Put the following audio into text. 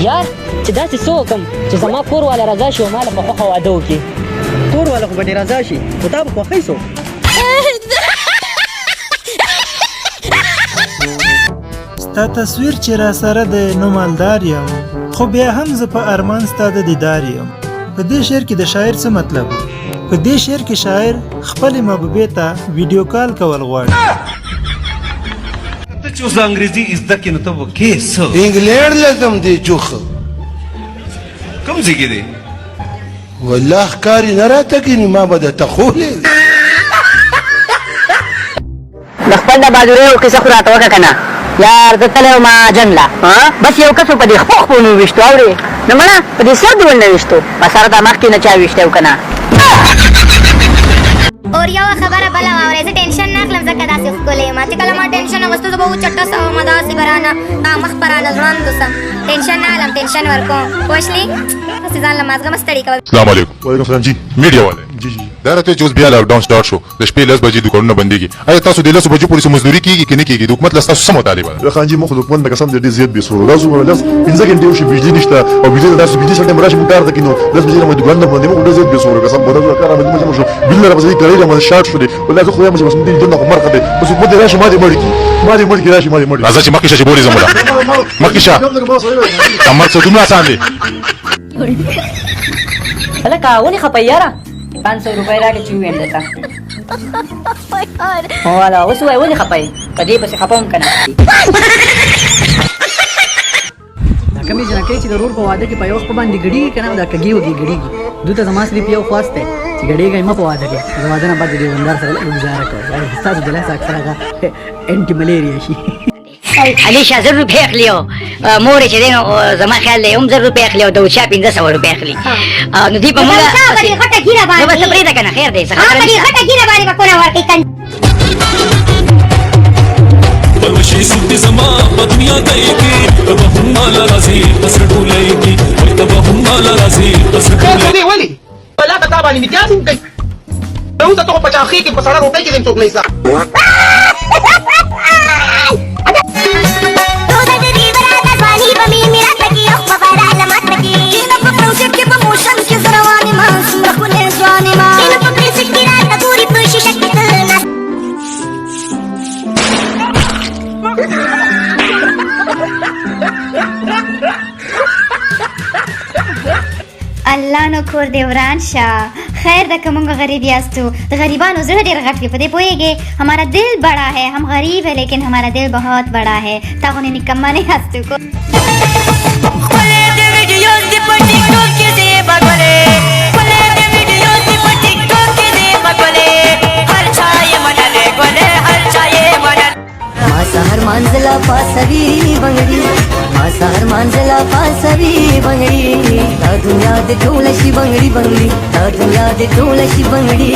یار چې داسې څه وکړم چې زما کور والا رضا شي او ما له په خوښه واده وکړي. کور والا خو به دې رضا شي خو تا به خوښۍ سو. ستا تصویر چې را سره دی نو مالدار یم، خو بیا هم زه په ارمان ستا د دیدار یم. په دې شعر کې د شاعر څه مطلب؟ په دې شعر کې شاعر خپلې محبوبې ته ویډیو کال کول غواړي. ته چې اوس انګریزي زده کړې نو ته به کې څه انګلینډ لازم دی چوخه کوم ځای کې دی؟ والله ښکاري نه راته کیني ما به درته خولې د خپل د بازوریو کیسه خو راته وکړه که نه یار زه تللی وم جنګ له بس یو کس په دې خپو نه وویشتو اورې نو مړه په دې سر ډول نه ویشتو په سر د مخکې نه چا ویشتی و که نه. اور یو خبره بله واورئ زه ټینشن نه اخلم ځکه داسې ښکلې یم چې کله ما ټینشن اخیستو زه به وچټه سوم داسې به رانه دا مخ به رانه ځوړند اوسم. ټینشن نه اخلم ټینشن ورکوم پوه شلې هسې ځان له مازغه مه ستړي کوه. السلام علیکم. وعلیکم السلام جی میډیا والے جی جی دا راته چې اوس بیا لاکډاون سٹارټ شو د شپې 10 بجې دوکانونه بندېږي. آیا تاسو د 10 بجې پورې مزدوري کیږي که نه کیږي؟ د حکومت له ستاسو څه مطالبه ده؟ خان جی مخ حکومت د قسم ډېر زیات بیسو لازم 15 غنټې وشي بجلی نشته او بجلی داسې بجلی سره مراشي مکار ده کینو 10 بجې نه دوکان نه باندې مخ ډېر زیات بیسو قسم بوله کار باندې مجمع شو بل نه راځي کړی ما شارټ شو دي ولا زه خو یم چې بس دې جن عمر خبه بس مده راشي ما دې مړ کی راشي ما دې مړ راځه چې مخکې شې بولې زموږه مخکې شه کمر څه دومره آسان دی. هلکه ولې خفه یاره 500 روپۍ راکړه چې وویم درته. والا اوس وایه ولې خفه یې په دې پسې خفه هم که نه. دا کمې جنکۍ چې د ورور په واده کې په یو خپه باندې ګډېږي که نه دا کږې وږې ګډېږي دوی ته زما صرف یو خواست دی چې ګډېږئ مه په واده کې د واده نه بعد د دیوندار سره لږ ګزاره کوئ ستاسو د لاس اکثر هغه انټي ملیریا شي. علیشه 1000 روپۍ اخلي او مور یې چې دی نو زما خیال دی هم 1000 روپۍ اخلي او د اوچا 1500 روپۍ اخلي نو دوی په موږ نو بس ته پرېږده که نه خیر دی څه خبره نشته. پروشي سوتي زما په دنیا دی کې به هم مال راځي پس ټولې کې به هم مال راځي پس ټولې ولي بلا کتاب باندې امتیاز کوي نو ته په 50 کې په 60 روپۍ کې دیم څوک نه حساب الله نو کور دې وران شه خیر ده که مونږ غریب یاستو د غریبانو زړه ډېر غټ وي په دې پوهېږې हमारा दिल बड़ा है हम गरीब है लेकिन हमारा दिल बहुत बड़ा है ताغونې نکما نه یاستو کو سهر منزلا پاسوي بنگړي ما سهر منزلا پاسوي بنگړي دا دنیا د ټول شي بنگړي دا دنیا د ټول شي بنگړي